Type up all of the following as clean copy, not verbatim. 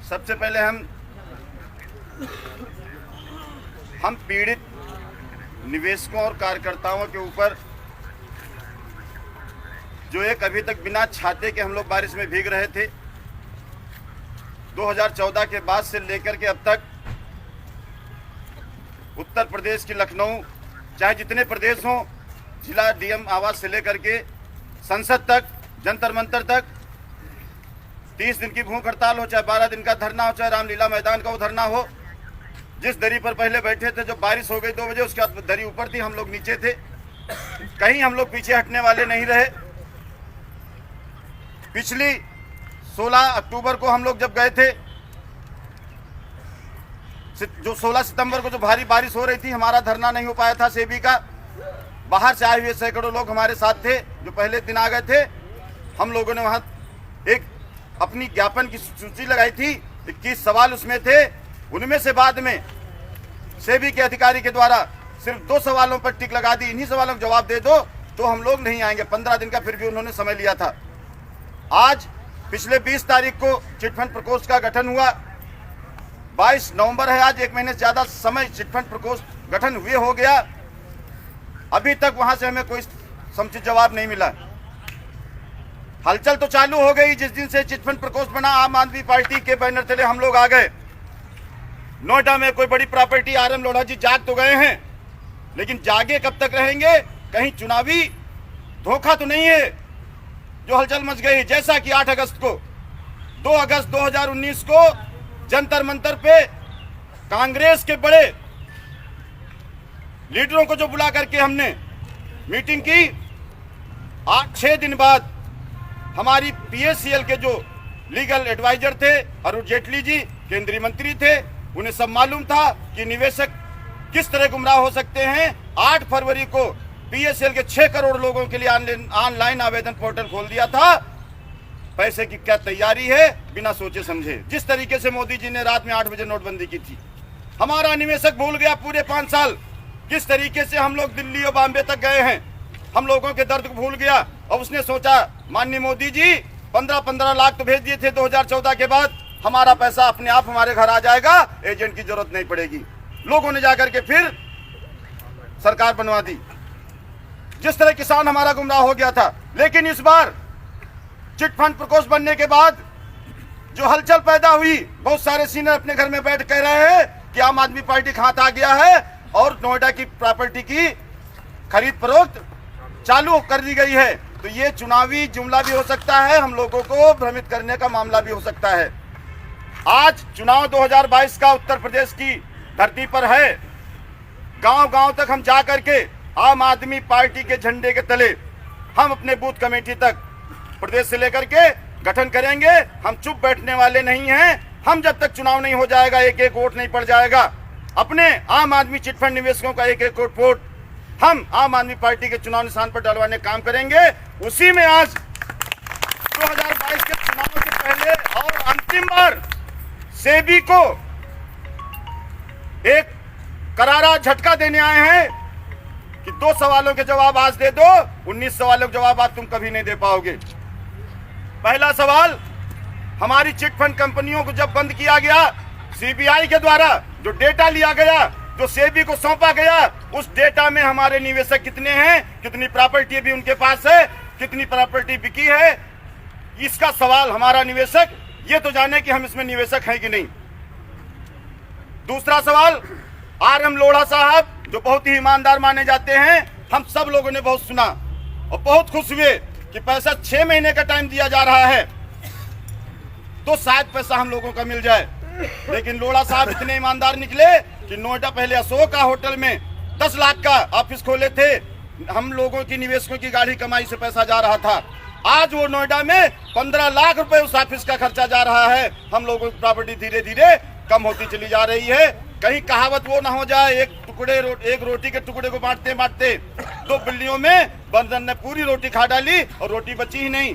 सबसे पहले हम पीड़ित निवेशकों और कार्यकर्ताओं के ऊपर जो एक अभी तक बिना छाते के हम लोग बारिश में भीग रहे थे, 2014 के बाद से लेकर के अब तक उत्तर प्रदेश की लखनऊ, चाहे जितने प्रदेश हों, जिला डीएम आवास से लेकर के संसद तक, जंतर मंतर तक 30 दिन की भूख हड़ताल हो, चाहे 12 दिन का धरना हो, चाहे रामलीला मैदान का वो धरना हो। जिस दरी पर पहले बैठे थे, जब बारिश हो गई 2 बजे, उसके बाद दरी ऊपर थी, हम लोग नीचे थे। कहीं हम लोग पीछे हटने वाले नहीं रहे। पिछली 16 अक्टूबर को हम लोग जब गए थे, जो 16 सितंबर को जो भारी बारिश हो रही थी, हमारा धरना नहीं हो पाया था सेबी का। बाहर से आए हुए सैकड़ों लोग हमारे साथ थे जो पहले दिन आ गए थे। हम लोगों ने वहां एक अपनी ज्ञापन की सूची लगाई थी, 21 सवाल उसमें थे। उनमें से बाद में सेबी के अधिकारी के द्वारा सिर्फ 2 सवालों पर टिक लगा दी, इन्हीं सवालों का जवाब दे दो तो हम लोग नहीं आएंगे। 15 दिन का फिर भी उन्होंने समय लिया था। आज पिछले 20 तारीख को चिटफंड प्रकोष्ठ का गठन हुआ। 22 नवंबर है आज, 1 महीने से ज्यादा समय चिटफंड प्रकोष्ठ गठन हुए हो गया। अभी तक वहां से हमें कोई समुचित जवाब नहीं मिला। हलचल तो चालू हो गई जिस दिन से चिटफंड प्रकोष्ठ बना। आम आदमी पार्टी के बैनर तले हम लोग आ गए। नोएडा में कोई बड़ी प्रॉपर्टी आरएम लोढ़ा जी जाग तो गए हैं, लेकिन जागे कब तक रहेंगे? कहीं चुनावी धोखा तो नहीं है जो हलचल मच गई? जैसा कि 8 अगस्त को, 2 अगस्त 2019 को जंतर मंतर पे कांग्रेस के बड़े लीडरों को जो बुला करके हमने मीटिंग की, 6 दिन बाद हमारी पीएससीएल के जो लीगल एडवाइजर थे, अरुण जेटली जी केंद्रीय मंत्री थे, उन्हें सब मालूम था कि निवेशक किस तरह गुमराह हो सकते हैं। 8 फरवरी को पीएससीएल के 6 करोड़ लोगों के लिए ऑनलाइन आवेदन पोर्टल खोल दिया था। पैसे की क्या तैयारी है बिना सोचे समझे। जिस तरीके से मोदी जी ने रात में 8 बजे नोटबंदी की थी, हमारा निवेशक भूल गया पूरे 5 साल किस तरीके से हम लोग दिल्ली और बॉम्बे तक गए हैं। हम लोगों के दर्द को भूल गया और उसने सोचा माननीय मोदी जी 15-15 लाख तो भेज दिए थे 2014 के बाद, हमारा पैसा अपने आप हमारे घर आ जाएगा, एजेंट की जरूरत नहीं पड़ेगी। लोगों ने जाकर के फिर सरकार बनवा दी। जिस तरह किसान हमारा गुमराह हो गया था। लेकिन इस बार चिटफंड प्रकोष्ठ बनने के बाद जो हलचल पैदा हुई, बहुत सारे सीनियर अपने घर में बैठ कह रहे हैं कि आम आदमी पार्टी का हाथ आ गया है और नोएडा की प्रॉपर्टी की खरीद फरोख्त चालू कर दी गई है। तो ये चुनावी जुमला भी हो सकता है, हम लोगों को भ्रमित करने का मामला भी हो सकता है। आज चुनाव 2022 का उत्तर प्रदेश की धरती पर है। गांव-गांव तक हम जा करके आम आदमी पार्टी के झंडे के तले हम अपने बूथ कमेटी तक प्रदेश से लेकर के गठन करेंगे। हम चुप बैठने वाले नहीं हैं। हम जब तक चुनाव नहीं हो जाएगा, एक वोट नहीं पड़ जाएगा, अपने आम आदमी चिटफंड निवेशकों का एक वोट हम आम आदमी पार्टी के चुनाव निशान पर डलवाने काम करेंगे। उसी में आज 2022 के चुनाव से पहले और अंतिम बार सेबी को एक करारा झटका देने आए हैं कि 2 सवालों के जवाब आज दे दो, 19 सवालों के जवाब आज तुम कभी नहीं दे पाओगे। पहला सवाल, हमारी चिटफंड कंपनियों को जब बंद किया गया, सीबीआई के द्वारा जो डेटा लिया गया, जो सेबी को सौंपा गया, उस डेटा में हमारे निवेशक कितने हैं, कितनी प्रॉपर्टी भी उनके पास है, कितनी प्रॉपर्टी बिकी है, इसका सवाल हमारा निवेशक ये तो जाने कि हम इसमें निवेशक हैं कि नहीं। दूसरा सवाल, आरएम लोढ़ा साहब जो बहुत ही ईमानदार माने जाते हैं, हम सब लोगों ने बहुत सुना और बहुत खुश हुए कि पैसा 6 महीने का टाइम दिया जा रहा है तो शायद पैसा हम लोगों का मिल जाए। लेकिन लोढ़ा साहब इतने ईमानदार निकले कि नोएडा पहले अशोका होटल में 10 लाख का ऑफिस खोले थे। हम लोगों की निवेशकों की गाढ़ी कमाई से पैसा जा रहा था। आज वो नोएडा में 15 लाख रुपए उस ऑफिस का खर्चा जा रहा है। हम लोगों की प्रॉपर्टी धीरे धीरे कम होती चली जा रही है। कहीं कहावत वो ना हो जाए, एक रोटी के टुकड़े को बांटते बांटते 2 बिल्लियों में बंदर ने पूरी रोटी खा डाली और रोटी बची ही नहीं,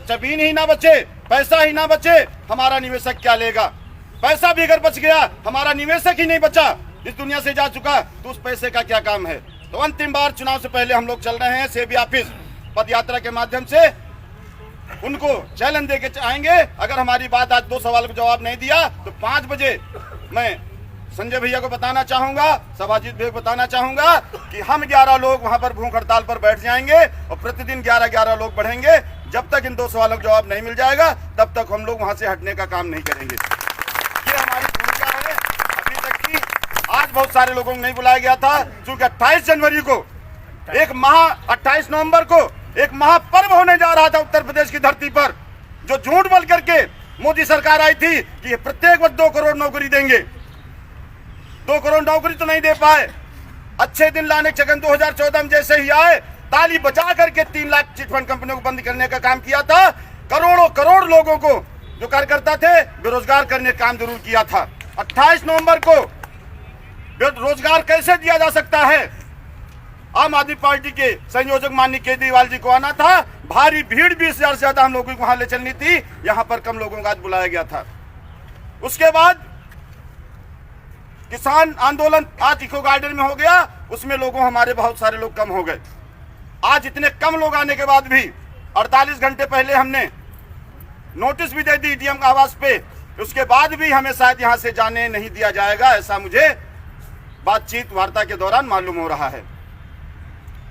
जमीन ही ना बचे, पैसा ही ना बचे, हमारा निवेशक क्या लेगा? पैसा भी अगर बच गया, हमारा निवेशक ही नहीं बचा, इस दुनिया से जा चुका, तो उस पैसे का क्या काम है? तो अंतिम बार चुनाव से पहले हम लोग चल रहे हैं सेबी ऑफिस पद यात्रा के माध्यम से। उनको चैलेंज देके चाहेंगे, अगर हमारी बात आज 2 सवाल का जवाब नहीं दिया तो 5 बजे मैं संजय भैया को बताना चाहूंगा, सभाजीत भैया को बताना चाहूंगा कि हम 11 लोग वहां पर भूख हड़ताल पर बैठ जाएंगे और प्रतिदिन 11 लोग बढ़ेंगे। जब तक इन 2 सवालों का जवाब नहीं मिल जाएगा तब तक हम लोग वहां से हटने का काम नहीं करेंगे। ये हमारी भूमिका है अभी तक की। आज बहुत सारे लोगों को नहीं बुलाया गया था क्योंकि 28 जनवरी को 28 नवंबर को एक महापर्व होने जा रहा था उत्तर प्रदेश की धरती पर, जो झूठ बोल करके मोदी सरकार आई थी कि प्रत्येक वर्ष 2 करोड़ नौकरी देंगे। 2 करोड़ नौकरी तो नहीं दे पाए। अच्छे दिन लाने चकन 2014 में जैसे ही आए, ताली बजा करके 3 लाख चिटफंड कंपनियों को बंद करने का काम किया था। करोड़ लोगों को जो कार्यकर्ता थे बेरोजगार करने का काम जरूर किया था। 28 नवंबर को रोजगार कैसे दिया जा सकता है? आम आदमी पार्टी के संयोजक माननीय केजरीवाल जी को आना था। भारी भीड़ 20,000 से ज्यादा हम लोगों को वहां ले चलनी थी, यहां पर कम लोगों को आज बुलाया गया था। उसके बाद किसान आंदोलन आज इको गार्डन में हो गया, उसमें लोगों हमारे बहुत सारे लोग कम हो गए। आज इतने कम लोग आने के बाद भी 48 घंटे पहले हमने नोटिस भी दे दी डीएम का आवास पे, उसके बाद भी हमें शायद यहां से जाने नहीं दिया जाएगा, ऐसा मुझे बातचीत वार्ता के दौरान मालूम हो रहा है।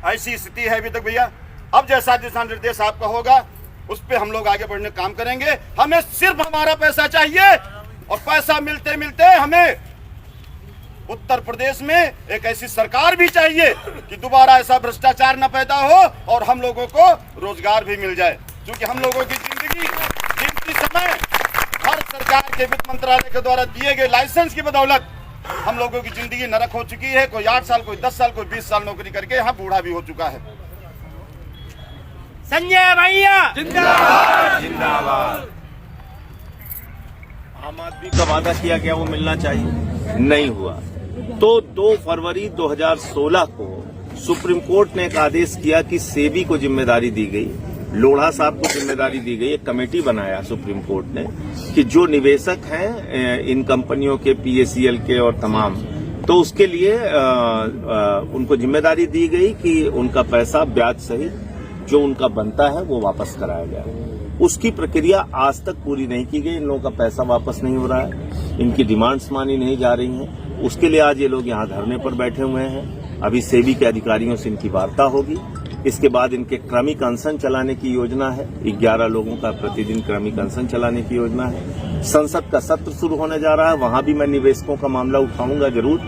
ऐसी स्थिति है अभी तक भैया। अब जैसा दिशा निर्देश आपका होगा उस पर हम लोग आगे बढ़ने का काम करेंगे। हमें सिर्फ हमारा पैसा चाहिए और पैसा मिलते मिलते हमें उत्तर प्रदेश में एक ऐसी सरकार भी चाहिए कि दोबारा ऐसा भ्रष्टाचार न पैदा हो और हम लोगों को रोजगार भी मिल जाए। क्योंकि हम लोगों की जिंदगी कीमती समय हर सरकार के वित्त मंत्रालय के द्वारा दिए गए लाइसेंस की बदौलत हम लोगों की जिंदगी नरक हो चुकी है। कोई 8 साल, कोई 10 साल, कोई 20 साल नौकरी करके यहाँ बूढ़ा भी हो चुका है। संजय भैया जिंदाबाद जिंदाबाद। आम आदमी का वादा किया गया वो मिलना चाहिए, नहीं हुआ। तो 2 फरवरी 2016 को सुप्रीम कोर्ट ने एक आदेश किया कि सेबी को जिम्मेदारी दी गई, लोढ़ा साहब को जिम्मेदारी दी गई। एक कमेटी बनाया सुप्रीम कोर्ट ने कि जो निवेशक हैं इन कंपनियों के, पीएसीएल के और तमाम, तो उसके लिए उनको जिम्मेदारी दी गई कि उनका पैसा ब्याज सहित जो उनका बनता है वो वापस कराया जाए। उसकी प्रक्रिया आज तक पूरी नहीं की गई। इन लोगों का पैसा वापस नहीं हो रहा है, इनकी डिमांड्स मानी नहीं जा रही हैं। उसके लिए आज ये लोग यहाँ धरने पर बैठे हुए हैं। अभी सेबी के अधिकारियों से इनकी वार्ता होगी। इसके बाद इनके क्रमिक अनशन चलाने की योजना है। 11 लोगों का प्रतिदिन क्रमिक अनशन चलाने की योजना है। संसद का सत्र शुरू होने जा रहा है, वहां भी मैं निवेशकों का मामला उठाऊंगा जरूर।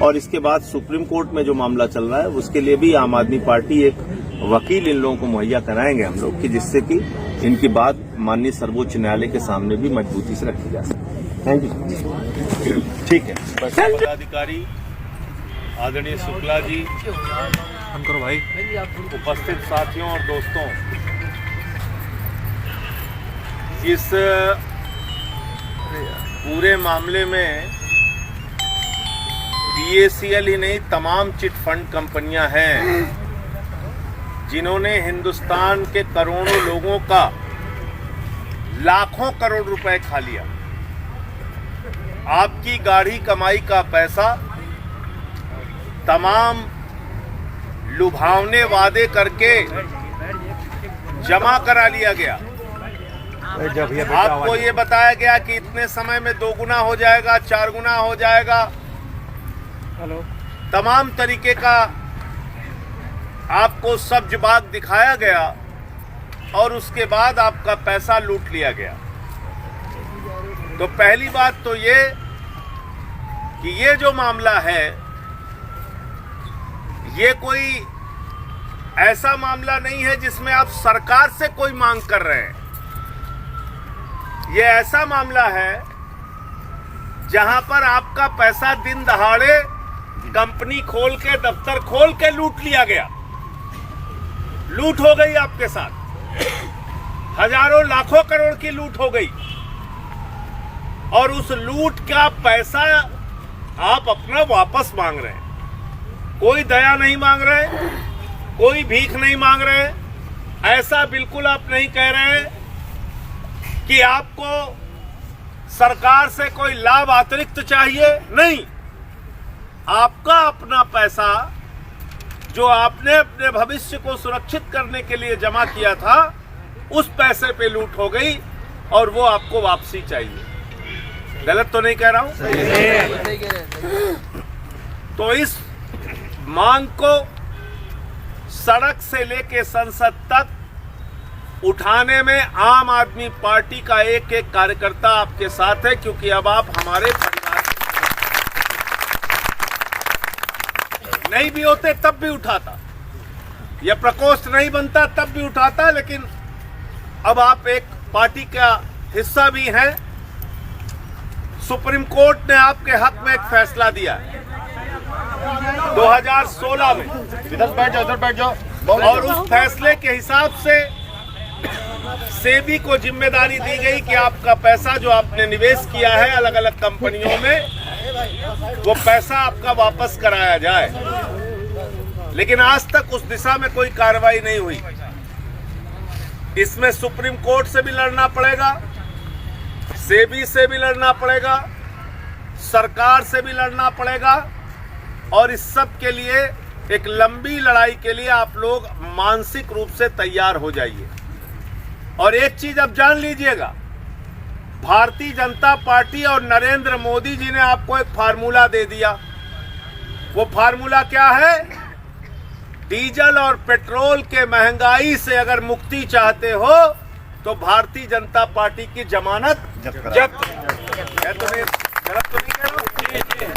और इसके बाद सुप्रीम कोर्ट में जो मामला चल रहा है उसके लिए भी आम आदमी पार्टी एक वकील इन लोगों को मुहैया कराएंगे हम लोग कि जिससे कि इनकी बात माननीय सर्वोच्च न्यायालय के सामने भी मजबूती से रखी जा सके। Thank you. ठीक है। पदाधिकारी आदरणीय शुक्ला जी, करो भाई, उपस्थित साथियों और दोस्तों, इस पूरे मामले में पीएसीएल ही नहीं, तमाम चिट फंड कंपनियां हैं जिन्होंने हिंदुस्तान के करोड़ों लोगों का लाखों करोड़ रुपए खा लिया। आपकी गाढ़ी कमाई का पैसा तमाम लुभावने वादे करके जमा करा लिया गया। आपको ये बताया गया कि इतने समय में 2 गुना हो जाएगा, 4 गुना हो जाएगा। तमाम तरीके का आपको सब्ज बाग दिखाया गया और उसके बाद आपका पैसा लूट लिया गया। तो पहली बात तो ये कि ये जो मामला है ये कोई ऐसा मामला नहीं है जिसमें आप सरकार से कोई मांग कर रहे हैं। ये ऐसा मामला है जहां पर आपका पैसा दिन दहाड़े कंपनी खोल के, दफ्तर खोल के लूट लिया गया। लूट हो गई आपके साथ, हजारों लाखों करोड़ की लूट हो गई। और उस लूट का पैसा आप अपना वापस मांग रहे हैं। कोई दया नहीं मांग रहे, कोई भीख नहीं मांग रहे। ऐसा बिल्कुल आप नहीं कह रहे कि आपको सरकार से कोई लाभ अतिरिक्त चाहिए। नहीं, आपका अपना पैसा जो आपने अपने भविष्य को सुरक्षित करने के लिए जमा किया था उस पैसे पे लूट हो गई और वो आपको वापसी चाहिए। गलत तो नहीं कह रहा हूं? तो इस मांग को सड़क से लेके संसद तक उठाने में आम आदमी पार्टी का एक एक कार्यकर्ता आपके साथ है, क्योंकि अब आप हमारे परिवार नहीं भी होते तब भी उठाता, यह प्रकोष्ठ नहीं बनता तब भी उठाता, लेकिन अब आप एक पार्टी का हिस्सा भी हैं। सुप्रीम कोर्ट ने आपके हक में एक फैसला दिया है 2016 में, इधर बैठ जाओ और उस फैसले के हिसाब से सेबी को जिम्मेदारी दी गई कि आपका पैसा जो आपने निवेश किया है अलग अलग कंपनियों में, वो पैसा आपका वापस कराया जाए। लेकिन आज तक उस दिशा में कोई कार्रवाई नहीं हुई। इसमें सुप्रीम कोर्ट से भी लड़ना पड़ेगा, सेबी से भी लड़ना पड़ेगा, सरकार से भी लड़ना पड़ेगा, और इस सब के लिए एक लंबी लड़ाई के लिए आप लोग मानसिक रूप से तैयार हो जाइए। और एक चीज अब जान लीजिएगा, भारतीय जनता पार्टी और नरेंद्र मोदी जी ने आपको एक फार्मूला दे दिया। वो फार्मूला क्या है? डीजल और पेट्रोल के महंगाई से अगर मुक्ति चाहते हो तो भारतीय जनता पार्टी की जमानत जब्त। गलत तो नहीं कह रहा?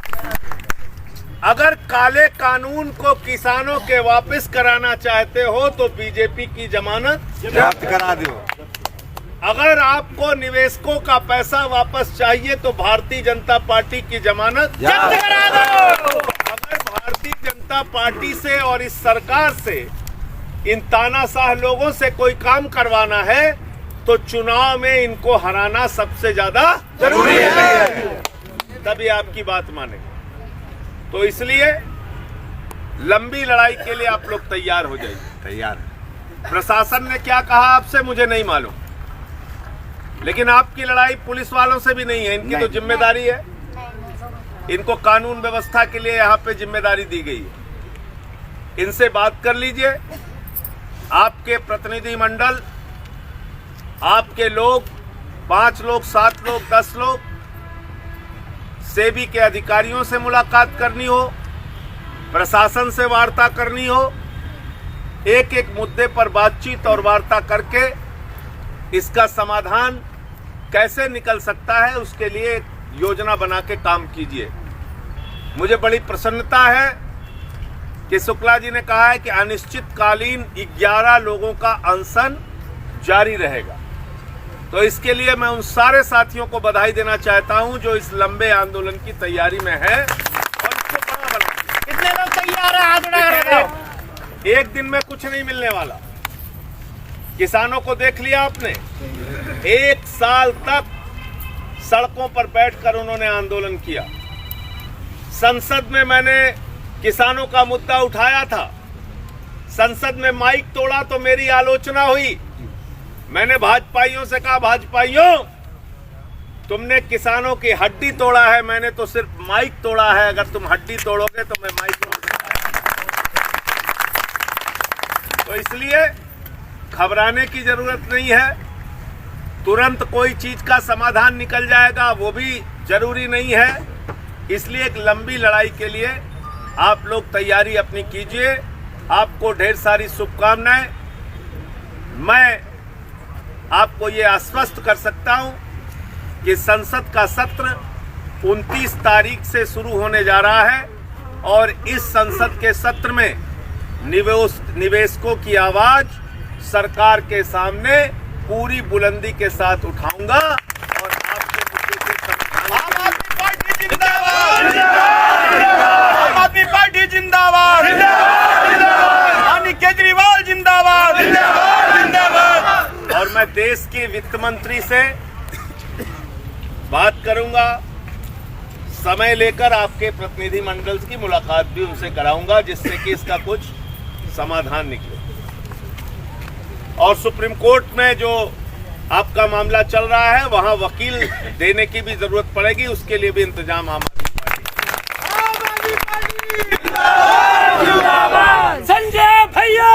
अगर काले कानून को किसानों के वापस कराना चाहते हो तो बीजेपी की जमानत जब्त करा दो। अगर आपको निवेशकों का पैसा वापस चाहिए तो भारतीय जनता पार्टी की जमानत जब्त करा दो। अगर भारतीय जनता पार्टी से और इस सरकार से, इन तानाशाह लोगों से कोई काम करवाना है तो चुनाव में इनको हराना सबसे ज्यादा जरूरी है, तभी आपकी बात माने। तो इसलिए लंबी लड़ाई के लिए आप लोग तैयार हो जाइए। तैयार है। प्रशासन ने क्या कहा आपसे मुझे नहीं मालूम, लेकिन आपकी लड़ाई पुलिस वालों से भी नहीं है, इनकी तो जिम्मेदारी है। इनको कानून व्यवस्था के लिए यहाँ पे जिम्मेदारी दी गई है। इनसे बात कर लीजिए। आपके प्रतिनिधि मंडल, आपके लोग, 5 लोग, 7 लोग, 10 लोग, सेबी के अधिकारियों से मुलाकात करनी हो, प्रशासन से वार्ता करनी हो, एक एक मुद्दे पर बातचीत और वार्ता करके इसका समाधान कैसे निकल सकता है उसके लिए योजना बना के काम कीजिए। मुझे बड़ी प्रसन्नता है कि शुक्ला जी ने कहा है कि अनिश्चितकालीन 11 लोगों का अनशन जारी रहेगा। तो इसके लिए मैं उन सारे साथियों को बधाई देना चाहता हूं जो इस लंबे आंदोलन की तैयारी में है और इसको बड़ा बना। कितने लोग तैयार हैं? हाथ उठाकर एक दिन में कुछ नहीं मिलने वाला। किसानों को देख लिया आपने, 1 साल तक सड़कों पर बैठकर उन्होंने आंदोलन किया। संसद में मैंने किसानों का मुद्दा उठाया था, संसद में माइक तोड़ा तो मेरी आलोचना हुई। मैंने भाजपाइयों से कहा, भाजपाइयों तुमने किसानों की हड्डी तोड़ा है, मैंने तो सिर्फ माइक तोड़ा है। अगर तुम हड्डी तोड़ोगे तो मैं माइक तोड़ दूंगा। तो इसलिए घबराने की जरूरत नहीं है। तुरंत कोई चीज का समाधान निकल जाएगा वो भी जरूरी नहीं है। इसलिए एक लंबी लड़ाई के लिए आप लोग तैयारी अपनी कीजिए। आपको ढेर सारी शुभकामनाएं। मैं आपको ये आश्वस्त कर सकता हूं कि संसद का सत्र 29 तारीख से शुरू होने जा रहा है और इस संसद के सत्र में निवेशकों की आवाज सरकार के सामने पूरी बुलंदी के साथ उठाऊंगा और आपके मुद्दे के आम आदमी पार्टी जिंदाबाद, आम आदमी पार्टी जिंदाबाद, यानी केजरीवाल जिंदाबाद, और मैं देश के वित्त मंत्री से बात करूंगा। समय लेकर आपके प्रतिनिधि मंडल की मुलाकात भी उनसे कराऊंगा जिससे कि इसका कुछ समाधान निकले। और सुप्रीम कोर्ट में जो आपका मामला चल रहा है वहां वकील देने की भी जरूरत पड़ेगी, उसके लिए भी इंतजाम आम आदमी पार्टी। संजय भैया